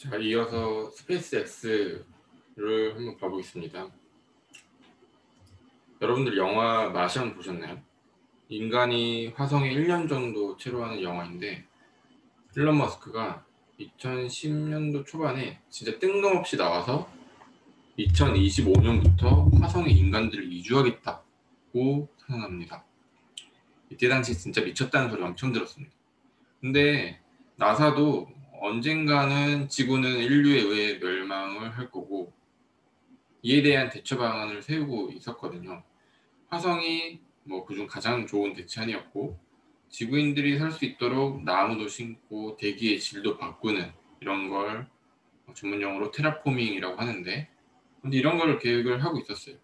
자, 이어서 스페이스 X를 한번 봐보겠습니다. 여러분들 영화 마션 보셨나요? 인간이 화성에 1년 정도 체류하는 영화인데, 일론 머스크가 2010년도 초반에 진짜 뜬금없이 나와서 2025년부터 화성에 인간들을 이주하겠다고 선언합니다. 이때 당시 진짜 미쳤다는 소리 엄청 들었습니다. 근데 나사도 언젠가는 지구는 인류에 의해 멸망을 할 거고 이에 대한 대처 방안을 세우고 있었거든요. 화성이 뭐 그중 가장 좋은 대체안이었고 지구인들이 살 수 있도록 나무도 심고 대기의 질도 바꾸는 이런 걸 전문용어로 테라포밍이라고 하는데, 근데 이런 걸 계획을 하고 있었어요.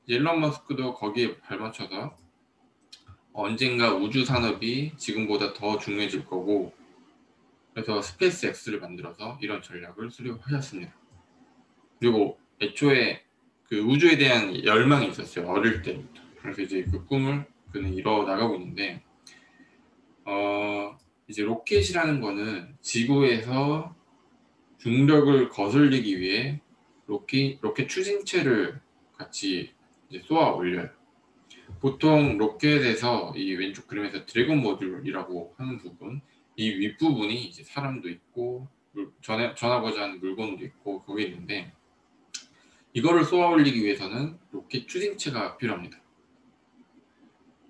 일론 머스크도 거기에 발맞춰서 언젠가 우주 산업이 지금보다 더 중요해질 거고, 그래서 스페이스 X를 만들어서 이런 전략을 수립하셨습니다. 그리고 애초에 그 우주에 대한 열망이 있었어요. 어릴 때부터. 그래서 이제 그 꿈을 그는 이뤄 나가고 있는데, 이제 로켓이라는 거는 지구에서 중력을 거슬리기 위해 로켓 추진체를 같이 이제 쏘아 올려요. 보통 로켓에서 이 왼쪽 그림에서 드래곤 모듈이라고 하는 부분, 이 윗부분이 이제 사람도 있고 전하고자 하는 물건도 있고 거기 있는데, 이거를 쏘아 올리기 위해서는 로켓 추진체가 필요합니다.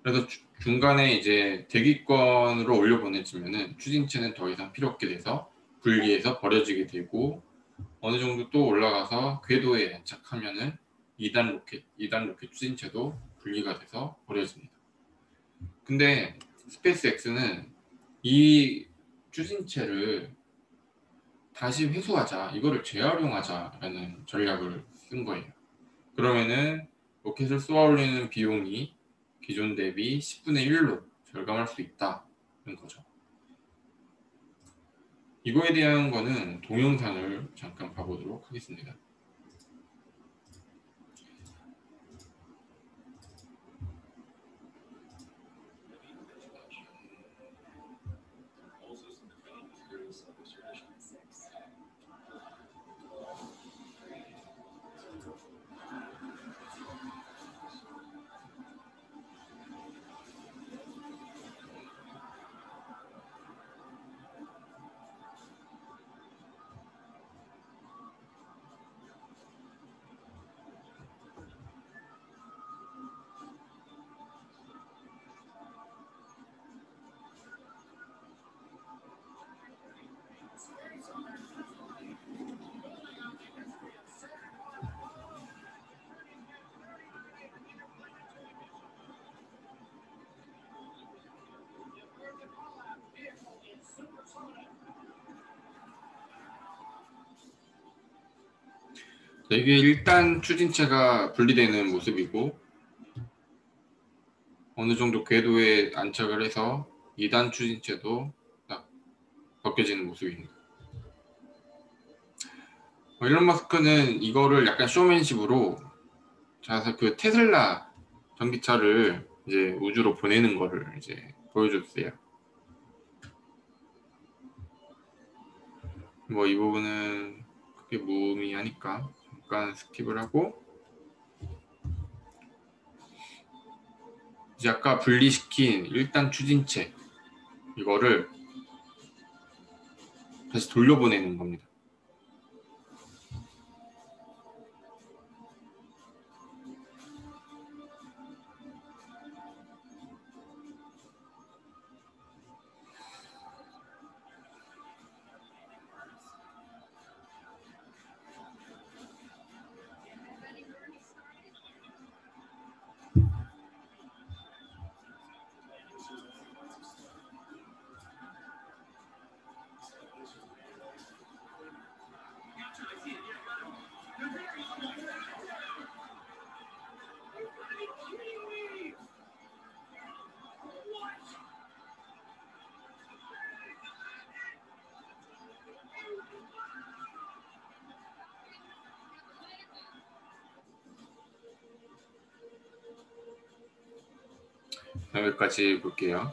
그래서 중간에 이제 대기권으로 올려보내지면은 추진체는 더 이상 필요 없게 돼서 분리해서 버려지게 되고, 어느 정도 또 올라가서 궤도에 안착하면은 2단 로켓 추진체도 분리가 돼서 버려집니다. 근데 스페이스 X는 이 추진체를 다시 회수하자, 이거를 재활용하자라는 전략을 쓴 거예요. 그러면은 로켓을 쏘아 올리는 비용이 기존 대비 10분의 1로 절감할 수 있다는 거죠. 이거에 대한 거는 동영상을 잠깐 봐보도록 하겠습니다. 이게 1단 추진체가 분리되는 모습이고, 어느 정도 궤도에 안착을 해서 2단 추진체도 딱 벗겨지는 모습입니다. 일론 머스크는 이거를 약간 쇼맨십으로, 자서 그 테슬라 전기차를 이제 우주로 보내는 거를 이제 보여줬어요. 뭐 이 부분은 크게 무의미하니까 잠깐 스킵을 하고, 이제 아까 분리시킨 1단 추진체 이거를 다시 돌려보내는 겁니다. 여기까지 볼게요.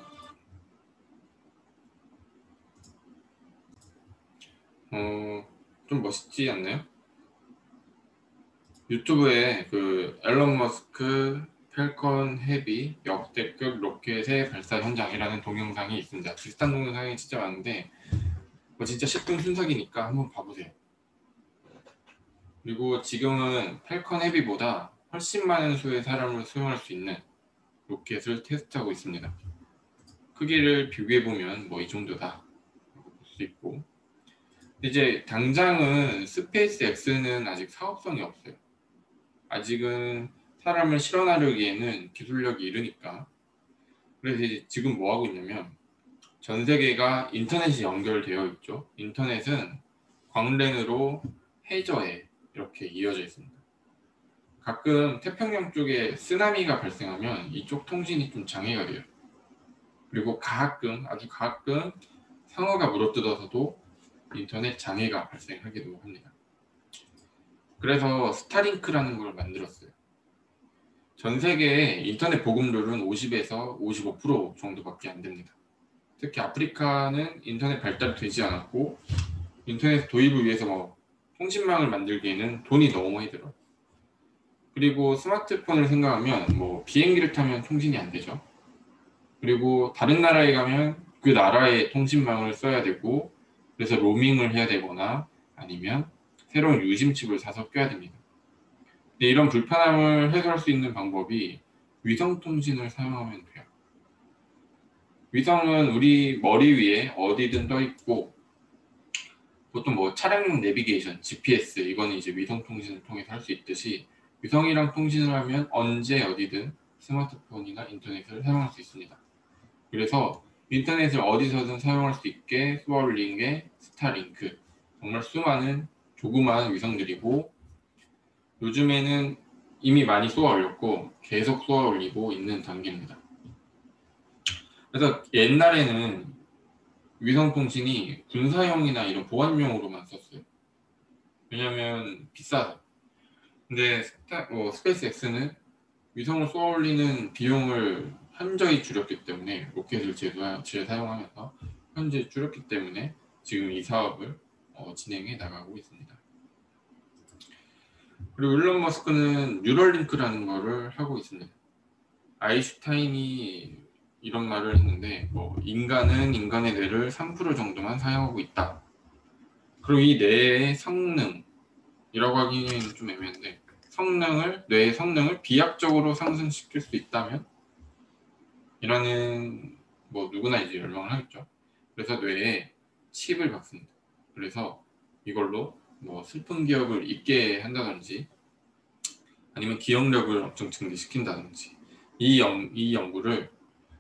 좀 멋있지 않나요? 유튜브에 그 앨런 머스크 펠컨 헤비 역대급 로켓의 발사 현장이라는 동영상이 있습니다. 비슷한 동영상이 진짜 많은데 뭐 진짜 10분 순삭이니까 한번 봐보세요. 그리고 지금은 펠컨 헤비보다 훨씬 많은 수의 사람을 수용할 수 있는 로켓을 테스트하고 있습니다. 크기를 비교해보면 뭐 이 정도다 볼 수 있고, 이제 당장은 스페이스 X는 아직 사업성이 없어요. 아직은 사람을 실현하려기에는 기술력이 이르니까. 그래서 이제 지금 뭐 하고 있냐면 전 세계가 인터넷이 연결되어 있죠. 인터넷은 광랜으로 해저에 이렇게 이어져 있습니다. 가끔 태평양 쪽에 쓰나미가 발생하면 이쪽 통신이 좀 장애가 돼요. 그리고 가끔, 아주 가끔 상어가 물어뜯어서도 인터넷 장애가 발생하기도 합니다. 그래서 스타링크라는 걸 만들었어요. 전 세계의 인터넷 보급률은 50에서 55% 정도밖에 안 됩니다. 특히 아프리카는 인터넷 발달이 되지 않았고 인터넷 도입을 위해서 뭐 통신망을 만들기에는 돈이 너무 많이 들어요. 그리고 스마트폰을 생각하면 뭐 비행기를 타면 통신이 안 되죠. 그리고 다른 나라에 가면 그 나라의 통신망을 써야 되고 그래서 로밍을 해야 되거나 아니면 새로운 유심칩을 사서 껴야 됩니다. 근데 이런 불편함을 해소할 수 있는 방법이 위성 통신을 사용하면 돼요. 위성은 우리 머리 위에 어디든 떠 있고 보통 뭐 차량용 내비게이션, GPS 이거는 이제 위성 통신을 통해서 할 수 있듯이 위성이랑 통신을 하면 언제 어디든 스마트폰이나 인터넷을 사용할 수 있습니다. 그래서 인터넷을 어디서든 사용할 수 있게 쏘아올린 게 스타링크. 정말 수많은 조그마한 위성들이고 요즘에는 이미 많이 쏘아올렸고 계속 쏘아올리고 있는 단계입니다. 그래서 옛날에는 위성통신이 군사용이나 이런 보안용으로만 썼어요. 왜냐면 비싸서. 근데 스페이스 X는 위성을 쏘아올리는 비용을 현저히 줄였기 때문에 로켓을 재사용하면서 현재 줄였기 때문에 지금 이 사업을 진행해 나가고 있습니다. 그리고 일론 머스크는 뉴럴링크라는 거를 하고 있습니다. 아인슈타인이 이런 말을 했는데 뭐 인간은 인간의 뇌를 3% 정도만 사용하고 있다. 그리고 이 뇌의 성능이라고 하기는 좀 애매한데 뇌의 성능을 비약적으로 상승시킬 수 있다면 이라는 뭐 누구나 이제 열망을 하겠죠. 그래서 뇌에 칩을 박습니다. 그래서 이걸로 뭐 슬픈 기억을 잊게 한다든지 아니면 기억력을 엄청 증대시킨다든지 이 연구를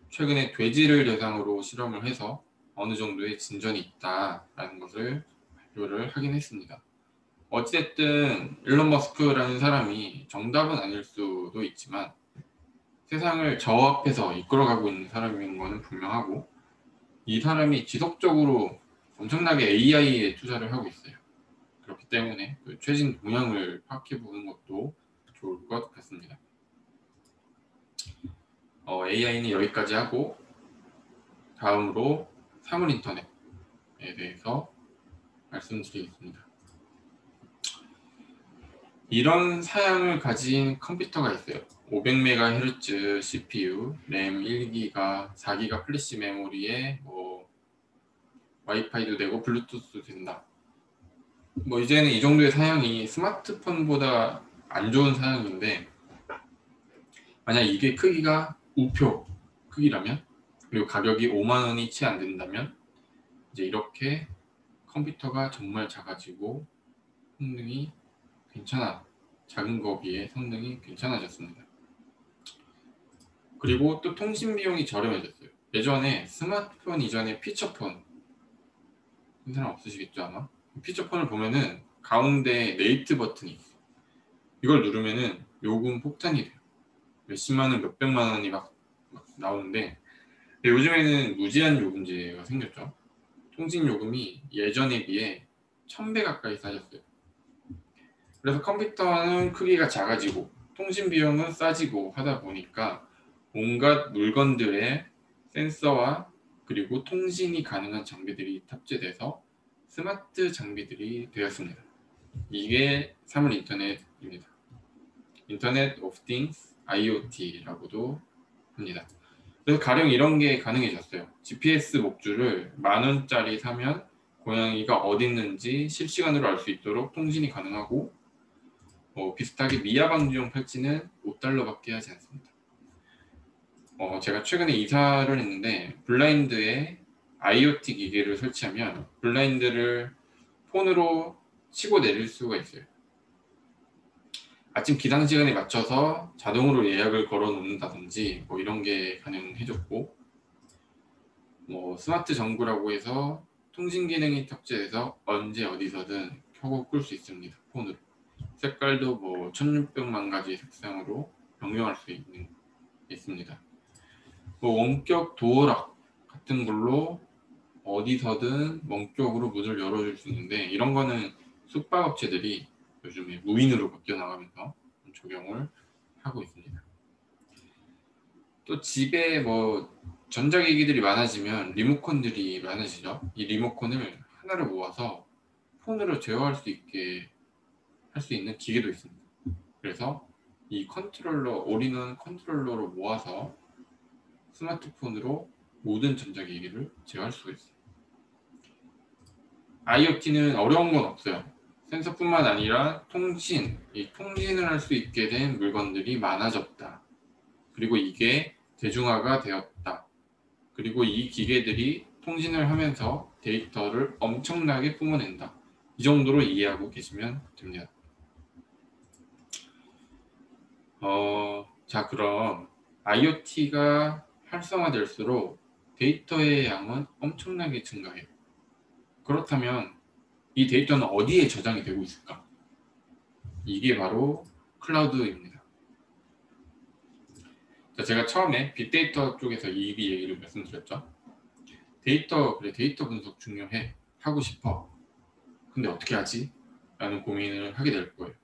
최근에 돼지를 대상으로 실험을 해서 어느 정도의 진전이 있다라는 것을 발표를 하긴 했습니다. 어찌됐든 일론 머스크라는 사람이 정답은 아닐 수도 있지만 세상을 저 앞에서 이끌어가고 있는 사람인 것은 분명하고 이 사람이 지속적으로 엄청나게 AI에 투자를 하고 있어요. 그렇기 때문에 그 최신 동향을 파악해 보는 것도 좋을 것 같습니다. AI는 여기까지 하고 다음으로 사물 인터넷에 대해서 말씀드리겠습니다. 이런 사양을 가진 컴퓨터가 있어요. 500MHz CPU, 램 1기가, 4기가 플래시 메모리에 뭐 와이파이도 되고 블루투스도 된다. 뭐 이제는 이 정도의 사양이 스마트폰보다 안 좋은 사양인데 만약 이게 크기가 우표 크기라면 그리고 가격이 5만 원이 채 안 된다면 이제 이렇게 컴퓨터가 정말 작아지고 성능이 작은 거 비해 성능이 괜찮아졌습니다. 그리고 또 통신 비용이 저렴해졌어요. 예전에 스마트폰 이전에 피처폰 한 사람 없으시겠죠 아마? 피처폰을 보면은 가운데 네이트 버튼이 있어요. 이걸 누르면은 요금 폭탄이 돼요. 몇십만 원, 몇백만 원이 막 나오는데 요즘에는 무제한 요금제가 생겼죠. 통신 요금이 예전에 비해 1000배 가까이 싸졌어요. 그래서 컴퓨터는 크기가 작아지고 통신 비용은 싸지고 하다 보니까 온갖 물건들의 센서와 그리고 통신이 가능한 장비들이 탑재돼서 스마트 장비들이 되었습니다. 이게 사물 인터넷입니다. 인터넷 오브 띵스 IoT라고도 합니다. 그래서 가령 이런 게 가능해졌어요. GPS 목줄을 10,000원짜리 사면 고양이가 어디 있는지 실시간으로 알 수 있도록 통신이 가능하고, 비슷하게 미아 방지용 팔찌는 $5밖에 하지 않습니다. 제가 최근에 이사를 했는데 블라인드에 IoT 기계를 설치하면 블라인드를 폰으로 치고 내릴 수가 있어요. 아침 기상 시간에 맞춰서 자동으로 예약을 걸어 놓는다든지 이런 게 가능해졌고, 스마트 전구라고 해서 통신 기능이 탑재돼서 언제 어디서든 켜고 끌 수 있습니다. 폰으로. 색깔도 1600만 가지 색상으로 변경할 수 있습니다. 원격 도어락 같은 걸로 어디서든 원격으로 문을 열어줄 수 있는데, 이런 거는 숙박업체들이 요즘에 무인으로 바뀌어 나가면서 적용을 하고 있습니다. 또 집에 전자기기들이 많아지면 리모컨들이 많아지죠. 이 리모컨을 하나를 모아서 폰으로 제어할 수 있게 할 수 있는 기계도 있습니다. 그래서 이 올인원 컨트롤러로 모아서 스마트폰으로 모든 전자기기를 제어할 수가 있어요. IoT는 어려운 건 없어요. 센서뿐만 아니라 통신을 할 수 있게 된 물건들이 많아졌다. 그리고 이게 대중화가 되었다. 그리고 이 기계들이 통신을 하면서 데이터를 엄청나게 뿜어낸다. 이 정도로 이해하고 계시면 됩니다. 자, 그럼 IoT가 활성화될수록 데이터의 양은 엄청나게 증가해요. 그렇다면 이 데이터는 어디에 저장이 되고 있을까? 이게 바로 클라우드입니다. 자, 제가 처음에 빅데이터 쪽에서 이 얘기를 말씀드렸죠. 데이터 분석 중요해. 하고 싶어. 근데 어떻게 하지? 라는 고민을 하게 될 거예요.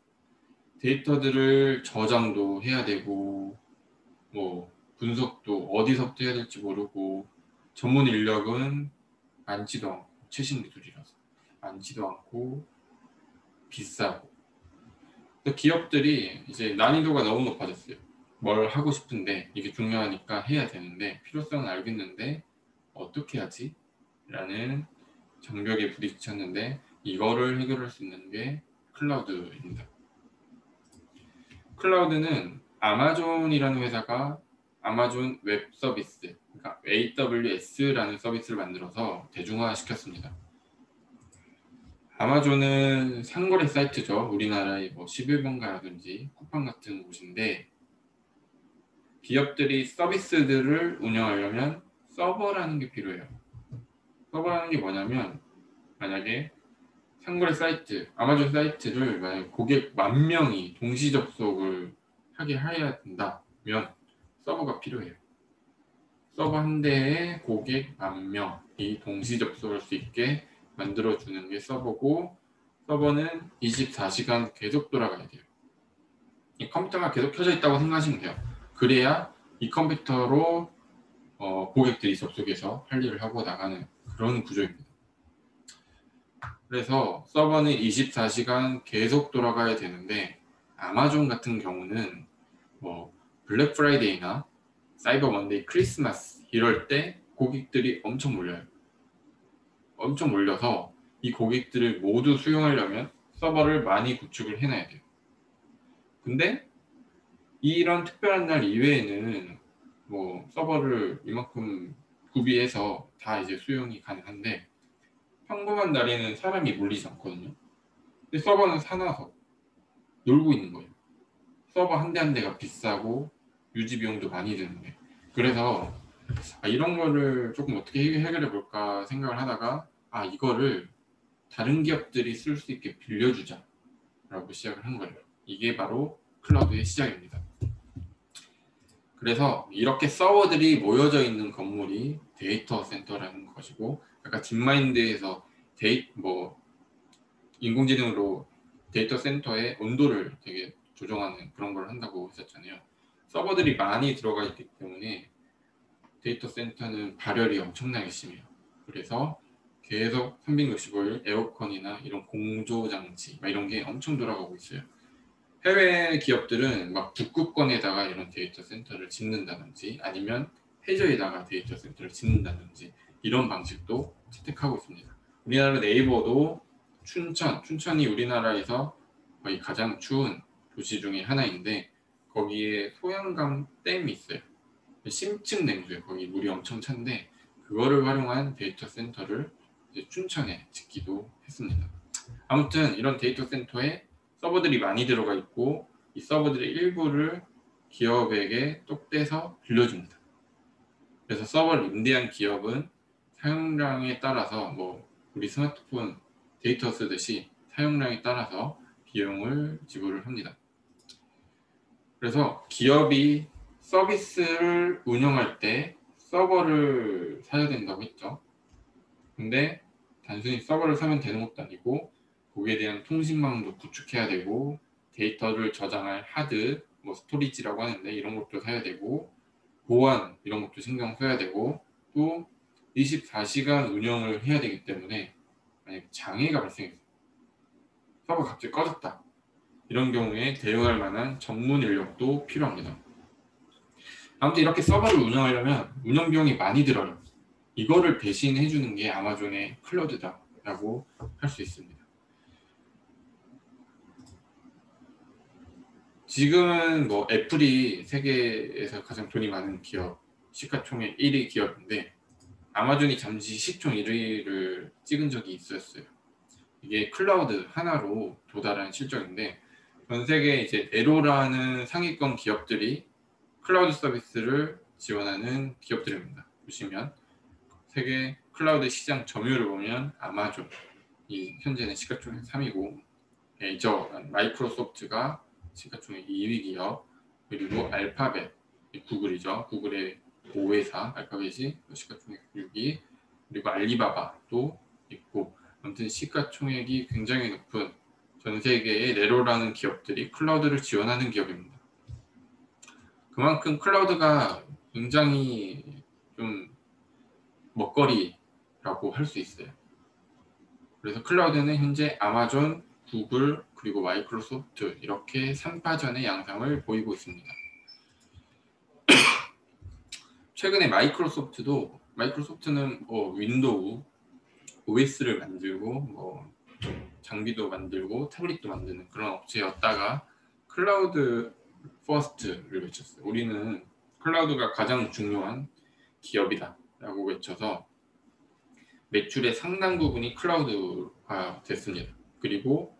데이터들을 저장도 해야 되고, 분석도 어디서부터 해야 될지 모르고, 전문 인력은 많지도 않고, 최신 기술이라서 많지도 않고, 비싸고. 기업들이 이제 난이도가 너무 높아졌어요. 뭘 하고 싶은데 이게 중요하니까 해야 되는데, 필요성은 알겠는데 어떻게 하지? 라는 장벽에 부딪혔는데, 이거를 해결할 수 있는 게 클라우드입니다. 클라우드는 아마존이라는 회사가 아마존 웹 서비스, 그러니까 AWS라는 서비스를 만들어서 대중화시켰습니다. 아마존은 상거래 사이트죠. 우리나라의 11번가라든지 쿠팡 같은 곳인데, 기업들이 서비스들을 운영하려면 서버라는 게 필요해요. 서버라는 게 뭐냐면, 만약에 상거래 사이트, 아마존 사이트를 만약 고객 10,000명이 동시 접속을 하게 해야 된다면 서버가 필요해요. 서버 한 대에 고객 10,000명이 동시 접속할 수 있게 만들어주는 게 서버고, 서버는 24시간 계속 돌아가야 돼요. 이 컴퓨터가 계속 켜져 있다고 생각하시면 돼요. 그래야 이 컴퓨터로 고객들이 접속해서 할 일을 하고 나가는 그런 구조입니다. 그래서 서버는 24시간 계속 돌아가야 되는데, 아마존 같은 경우는 블랙 프라이데이나 사이버 먼데이, 크리스마스 이럴 때 고객들이 엄청 몰려요. 엄청 몰려서 이 고객들을 모두 수용하려면 서버를 많이 구축을 해놔야 돼요. 근데 이런 특별한 날 이외에는 서버를 이만큼 구비해서 다 이제 수용이 가능한데, 평범한 날에는 사람이 몰리지 않거든요. 근데 서버는 사놔서 놀고 있는 거예요. 서버 한 대 한 대가 비싸고 유지 비용도 많이 드는데. 그래서 이런 거를 조금 어떻게 해결해 볼까 생각을 하다가, 이거를 다른 기업들이 쓸 수 있게 빌려주자 라고 시작을 한 거예요. 이게 바로 클라우드의 시작입니다. 그래서 이렇게 서버들이 모여져 있는 건물이 데이터 센터라는 것이고, 아까 딥마인드에서 인공지능으로 데이터 센터의 온도를 되게 조정하는 그런 걸 한다고 했었잖아요. 서버들이 많이 들어가 있기 때문에 데이터 센터는 발열이 엄청나게 심해요. 그래서 계속 365일 에어컨이나 이런 공조장치 이런 게 엄청 돌아가고 있어요. 해외 기업들은 막 북극권에다가 이런 데이터 센터를 짓는다든지 아니면 해저에다가 데이터 센터를 짓는다든지 이런 방식도 채택하고 있습니다. 우리나라 네이버도 춘천이 우리나라에서 거의 가장 추운 도시 중에 하나인데 거기에 소양강 댐이 있어요. 심층 냉수에 거기 물이 엄청 찬데 그거를 활용한 데이터 센터를 이제 춘천에 짓기도 했습니다. 아무튼 이런 데이터 센터에 서버들이 많이 들어가 있고 이 서버들의 일부를 기업에게 똑 떼서 빌려줍니다. 그래서 서버를 임대한 기업은 사용량에 따라서 우리 스마트폰 데이터 쓰듯이 사용량에 따라서 비용을 지불을 합니다. 그래서 기업이 서비스를 운영할 때 서버를 사야 된다고 했죠. 근데 단순히 서버를 사면 되는 것도 아니고 거기에 대한 통신망도 구축해야 되고 데이터를 저장할 하드, 스토리지라고 하는데 이런 것도 사야 되고 보안 이런 것도 신경 써야 되고 또 24시간 운영을 해야 되기 때문에 만약 장애가 발생했어요. 서버가 갑자기 꺼졌다. 이런 경우에 대응할 만한 전문 인력도 필요합니다. 아무튼 이렇게 서버를 운영하려면 운영 비용이 많이 들어요. 이거를 대신해 주는 게 아마존의 클라우드다라고 할 수 있습니다. 지금은 애플이 세계에서 가장 돈이 많은 기업, 시가총액 1위 기업인데 아마존이 잠시 시총 1위를 찍은 적이 있었어요. 이게 클라우드 하나로 도달한 실적인데 전 세계 이제 네로라는 상위권 기업들이 클라우드 서비스를 지원하는 기업들입니다. 보시면 세계 클라우드 시장 점유율을 보면 아마존이 현재는 시가총액 3위고 마이크로소프트가 시가총액 2위 기업, 그리고 알파벳, 구글이죠. 구글의 5회사 알파벳이 시가총액 6위, 그리고 알리바바도 있고 아무튼 시가총액이 굉장히 높은 전 세계의 네로라는 기업들이 클라우드를 지원하는 기업입니다. 그만큼 클라우드가 굉장히 좀 먹거리라고 할 수 있어요. 그래서 클라우드는 현재 아마존, 구글, 그리고 마이크로소프트 이렇게 3파전의 양상을 보이고 있습니다. 최근에 마이크로소프트는 윈도우 OS를 만들고 장비도 만들고 태블릿도 만드는 그런 업체였다가 클라우드 퍼스트를 외쳤어요. 우리는 클라우드가 가장 중요한 기업이다 라고 외쳐서 매출의 상당 부분이 클라우드화 됐습니다. 그리고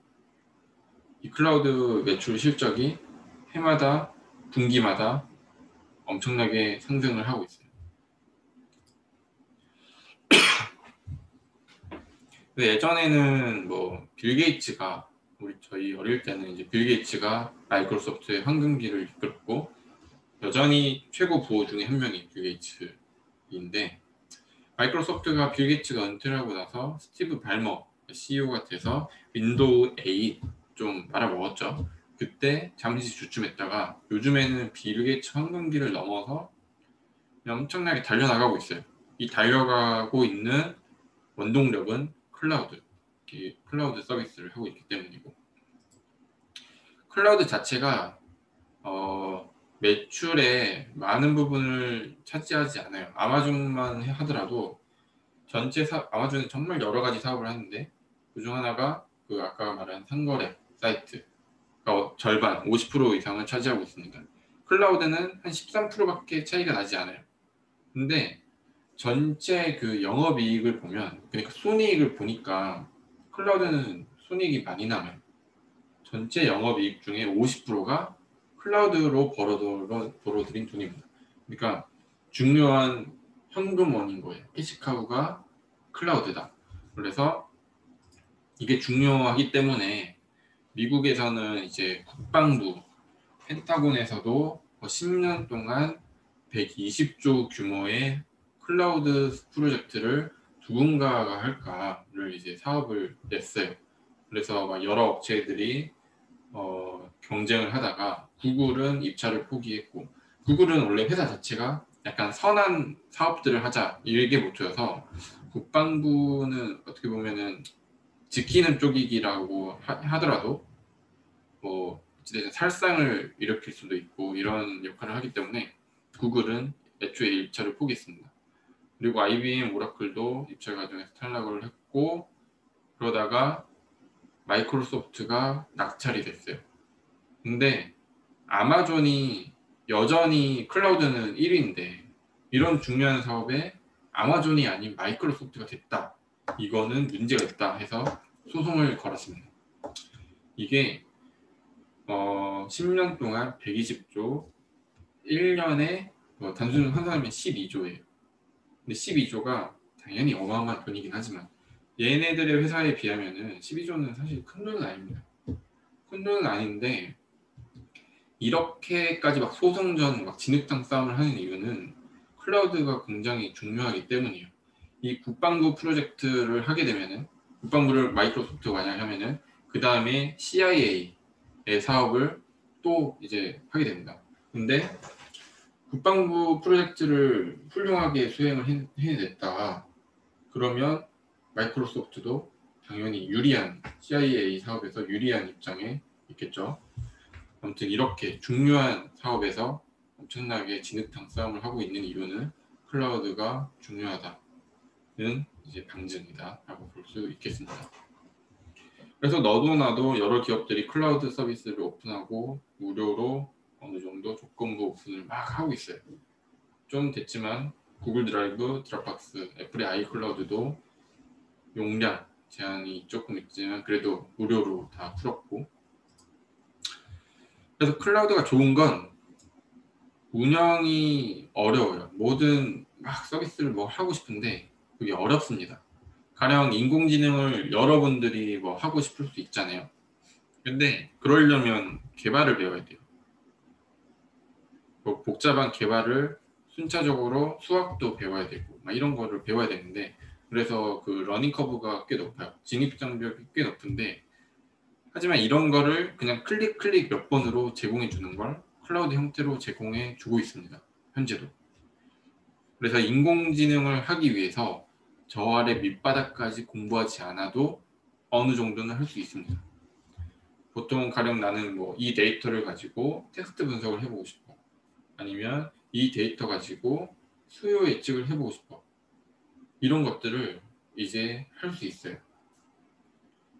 이 클라우드 매출 실적이 해마다 분기마다 엄청나게 상승을 하고 있어요. 근데 예전에는 빌 게이츠가 저희 어릴 때는 이제 빌 게이츠가 마이크로소프트의 황금기를 이끌었고 여전히 최고 부호 중에 한 명이 빌 게이츠인데 마이크로소프트가 빌 게이츠가 은퇴를 하고 나서 스티브 발머 CEO가 돼서 윈도우 8 좀 말아먹었죠. 그때 잠시 주춤했다가 요즘에는 빌 게이츠 황금기를 넘어서 엄청나게 달려나가고 있어요. 이 달려가고 있는 원동력은 클라우드 서비스를 하고 있기 때문이고 클라우드 자체가 매출의 많은 부분을 차지하지 않아요. 아마존만 하더라도 아마존은 정말 여러 가지 사업을 하는데 그중 하나가 아까 말한 상거래 사이트가 절반 50% 이상을 차지하고 있습니다. 클라우드는 한 13%밖에 차이가 나지 않아요. 근데 전체 영업이익을 보면 그러니까 손익을 보니까 클라우드는 손익이 많이 남아요. 전체 영업이익 중에 50%가 클라우드로 벌어들인 돈입니다. 그러니까 중요한 현금원인 거예요. 캐시카우가 클라우드다. 그래서 이게 중요하기 때문에 미국에서는 이제 국방부 펜타곤에서도 10년 동안 120조 규모의 클라우드 프로젝트를 누군가가 할까를 이제 사업을 냈어요. 그래서 여러 업체들이 경쟁을 하다가 구글은 입찰을 포기했고 구글은 원래 회사 자체가 약간 선한 사업들을 하자 이게 모토여서 국방부는 어떻게 보면은 지키는 쪽이기라고 하더라도 뭐 어찌됐든 살상을 일으킬 수도 있고 이런 역할을 하기 때문에 구글은 애초에 입찰을 포기했습니다. 그리고 IBM, 오라클도 입찰 과정에서 탈락을 했고 그러다가 마이크로소프트가 낙찰이 됐어요. 근데 아마존이 여전히 클라우드는 1위인데 이런 중요한 사업에 아마존이 아닌 마이크로소프트가 됐다. 이거는 문제가 있다 해서 소송을 걸었습니다. 이게 10년 동안 120조, 1년에 단순 환산하면 12조예요. 근데 12조가 당연히 어마어마한 돈이긴 하지만 얘네들의 회사에 비하면은 12조는 사실 큰 돈은 아닙니다. 큰 돈은 아닌데 이렇게까지 막 소송전, 막 진흙탕 싸움을 하는 이유는 클라우드가 굉장히 중요하기 때문이에요. 이 국방부 프로젝트를 하게 되면은 국방부를 마이크로소프트가 만약 하면은 그 다음에 CIA의 사업을 또 이제 하게 됩니다. 근데 국방부 프로젝트를 훌륭하게 수행을 해냈다. 그러면 마이크로소프트도 당연히 유리한 CIA 사업에서 유리한 입장에 있겠죠. 아무튼 이렇게 중요한 사업에서 엄청나게 진흙탕 싸움을 하고 있는 이유는 클라우드가 중요하다는 이제 방증이다라고 볼 수 있겠습니다. 그래서 너도 나도 여러 기업들이 클라우드 서비스를 오픈하고 무료로 어느 정도 조건부 오픈을 막 하고 있어요. 좀 됐지만 구글 드라이브, 드랍박스, 애플의 아이클라우드도 용량 제한이 조금 있지만 그래도 무료로 다 풀었고 그래서 클라우드가 좋은 건 운영이 어려워요. 모든 막 서비스를 뭐 하고 싶은데 그게 어렵습니다. 가령 인공지능을 여러분들이 뭐 하고 싶을 수 있잖아요. 근데 그러려면 개발을 배워야 돼요. 뭐 복잡한 개발을 순차적으로 수학도 배워야 되고 막 이런 거를 배워야 되는데 그래서 그 러닝 커브가 꽤 높아요. 진입 장벽이 꽤 높은데 하지만 이런 거를 그냥 클릭 몇 번으로 제공해 주는 걸 클라우드 형태로 제공해 주고 있습니다. 현재도. 그래서 인공지능을 하기 위해서 저 아래 밑바닥까지 공부하지 않아도 어느 정도는 할 수 있습니다. 보통 가령 나는 뭐 이 데이터를 가지고 텍스트 분석을 해보고 싶어. 아니면 이 데이터 가지고 수요 예측을 해보고 싶어. 이런 것들을 이제 할 수 있어요.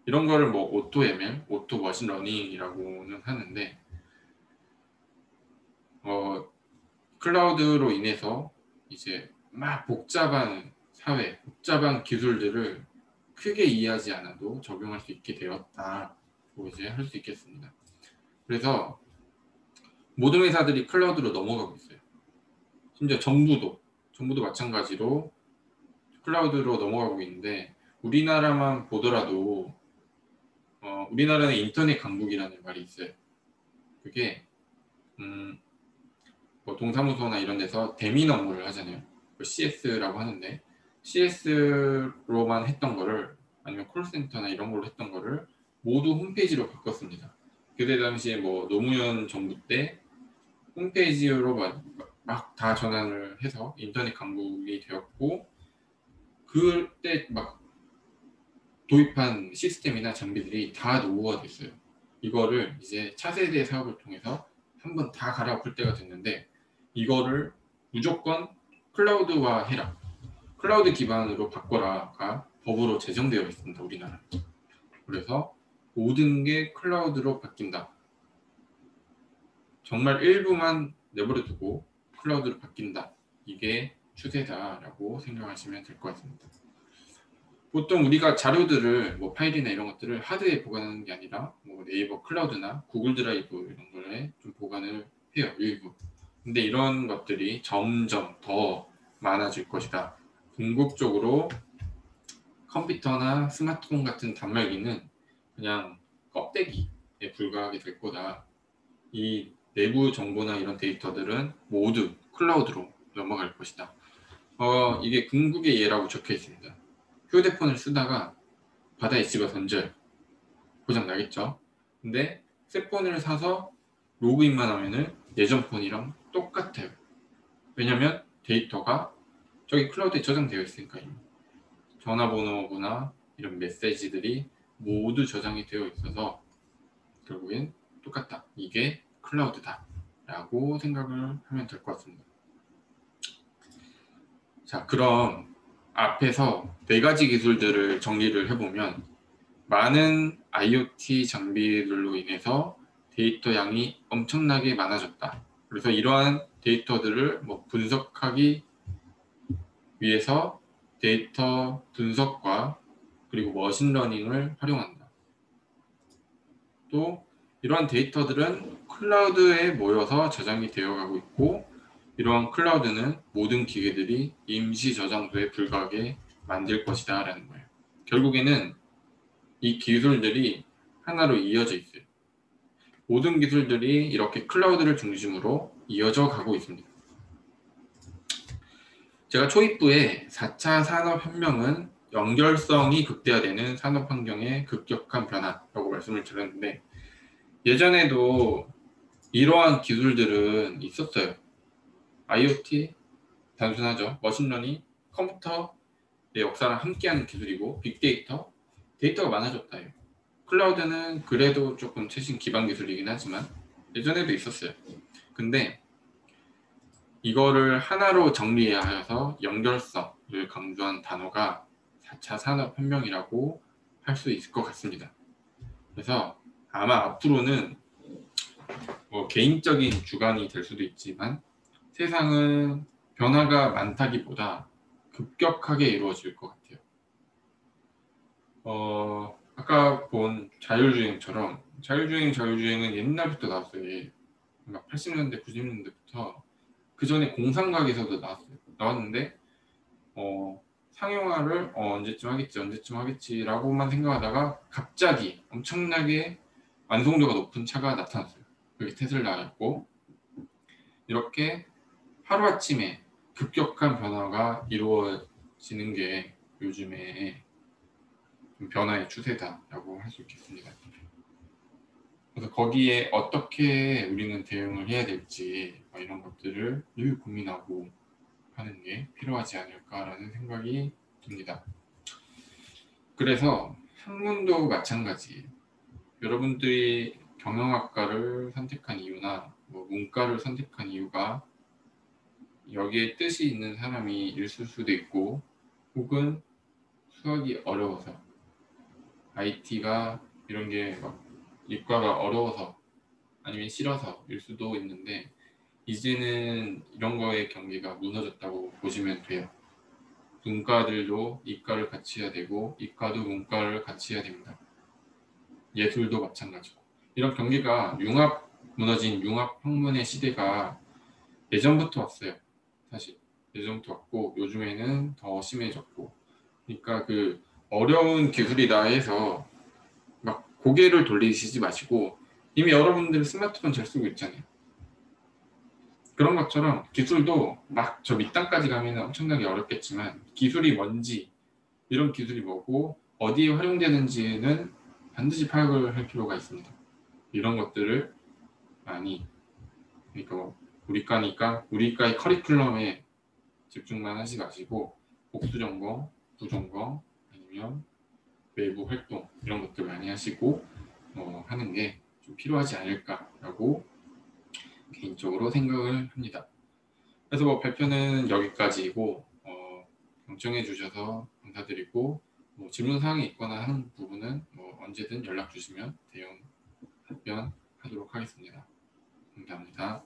이런 거를 뭐 오토 ML, 오토 머신러닝이라고는 하는데 클라우드로 인해서 이제 막 복잡한 사회, 복잡한 기술들을 크게 이해하지 않아도 적용할 수 있게 되었다고 이제 할 수 있겠습니다. 그래서 모든 회사들이 클라우드로 넘어가고 있어요. 심지어 정부도 마찬가지로 클라우드로 넘어가고 있는데 우리나라만 보더라도 우리나라는 인터넷 강국이라는 말이 있어요. 그게 뭐 동사무소나 이런 데서 대민 업무를 하잖아요. CS라고 하는데 CS로만 했던 거를 아니면 콜센터나 이런 걸로 했던 거를 모두 홈페이지로 바꿨습니다. 그때 당시에 뭐 노무현 정부 때 홈페이지로 막 다 전환을 해서 인터넷 강국이 되었고 그때 막 도입한 시스템이나 장비들이 다 노후화 됐어요. 이거를 이제 차세대 사업을 통해서 한번 다 갈아엎을 때가 됐는데 이거를 무조건 클라우드화 해라. 클라우드 기반으로 바꿔라가 법으로 제정되어 있습니다. 우리나라. 그래서 모든 게 클라우드로 바뀐다. 정말 일부만 내버려 두고 클라우드로 바뀐다. 이게 추세다라고 생각하시면 될 것 같습니다. 보통 우리가 자료들을 뭐 파일이나 이런 것들을 하드에 보관하는 게 아니라 뭐 네이버 클라우드나 구글 드라이브 이런 거에 좀 보관을 해요. 일부. 근데 이런 것들이 점점 더 많아질 것이다. 궁극적으로 컴퓨터나 스마트폰 같은 단말기는 그냥 껍데기에 불과하게 될 거다. 이 내부 정보나 이런 데이터들은 모두 클라우드로 넘어갈 것이다. 이게 궁극의 예라고 적혀 있습니다. 휴대폰을 쓰다가 바다에 집어 던져요. 고장 나겠죠? 근데 새 폰을 사서 로그인만 하면은 예전 폰이랑 똑같아요. 왜냐면 데이터가 저기 클라우드에 저장되어 있으니까요. 전화번호나 이런 메시지들이 모두 저장이 되어 있어서 결국엔 똑같다. 이게 클라우드다. 라고 생각을 하면 될 것 같습니다. 자, 그럼 앞에서 4가지 기술들을 정리를 해보면 많은 IoT 장비들로 인해서 데이터 양이 엄청나게 많아졌다. 그래서 이러한 데이터들을 분석하기 위해서 데이터 분석과 그리고 머신러닝을 활용한다. 또 이러한 데이터들은 클라우드에 모여서 저장이 되어가고 있고 이러한 클라우드는 모든 기계들이 임시 저장소에 불과하게 만들 것이다 라는 거예요. 결국에는 이 기술들이 하나로 이어져 있어요. 모든 기술들이 이렇게 클라우드를 중심으로 이어져 가고 있습니다. 제가 초입부에 4차 산업혁명은 연결성이 극대화되는 산업환경의 급격한 변화라고 말씀을 드렸는데 예전에도 이러한 기술들은 있었어요. IoT, 단순하죠. 머신러닝, 컴퓨터의 역사랑 함께하는 기술이고 빅데이터, 데이터가 많아졌다요. 클라우드는 그래도 조금 최신 기반 기술이긴 하지만 예전에도 있었어요. 근데 이거를 하나로 정리하여서 연결성을 강조한 단어가 4차 산업혁명이라고 할 수 있을 것 같습니다. 그래서 아마 앞으로는 개인적인 주관이 될 수도 있지만 세상은 변화가 많다기보다 급격하게 이루어질 것 같아요. 아까 본 자율주행처럼 자율주행은 옛날부터 나왔어요. 80년대, 90년대부터 그 전에 공상과학에서도 나왔는데 상용화를 언제쯤 하겠지라고만 생각하다가 갑자기 엄청나게 완성도가 높은 차가 나타났어요. 그게 테슬라였고 이렇게 하루아침에 급격한 변화가 이루어지는 게 요즘에 좀 변화의 추세다라고 할 수 있겠습니다. 그래서 거기에 어떻게 우리는 대응을 해야 될지 이런 것들을 늘 고민하고 하는 게 필요하지 않을까라는 생각이 듭니다. 그래서 학문도 마찬가지. 여러분들이 경영학과를 선택한 이유나 문과를 선택한 이유가 여기에 뜻이 있는 사람이 있을 수도 있고 혹은 수학이 어려워서 IT가 이런 게 이과가 어려워서 아니면 싫어서일 수도 있는데 이제는 이런 거의 경계가 무너졌다고 보시면 돼요. 문과들도 이과를 같이 해야 되고 이과도 문과를 같이 해야 됩니다. 예술도 마찬가지고 이런 경계가 무너진 융합 학문의 시대가 예전부터 왔어요. 사실 예전부터 왔고 요즘에는 더 심해졌고 그러니까 그 어려운 기술이다 해서 막 고개를 돌리시지 마시고 이미 여러분들 스마트폰 잘 쓰고 있잖아요. 그런 것처럼 기술도 막 저 밑단까지 가면 엄청나게 어렵겠지만 기술이 뭔지 이런 기술이 뭐고 어디에 활용되는지는 반드시 파악을 할 필요가 있습니다. 이런 것들을 많이 그러니까 우리과니까 우리과의 커리큘럼에 집중만 하지 마시고 복수전공, 부전공 아니면 외부 활동 이런 것들 많이 하시고 하는 게 좀 필요하지 않을까라고 개인적으로 생각을 합니다. 그래서 발표는 여기까지이고 경청해 주셔서 감사드리고 질문 사항이 있거나 하는 부분은 언제든 연락 주시면 대응 답변하도록 하겠습니다. 감사합니다.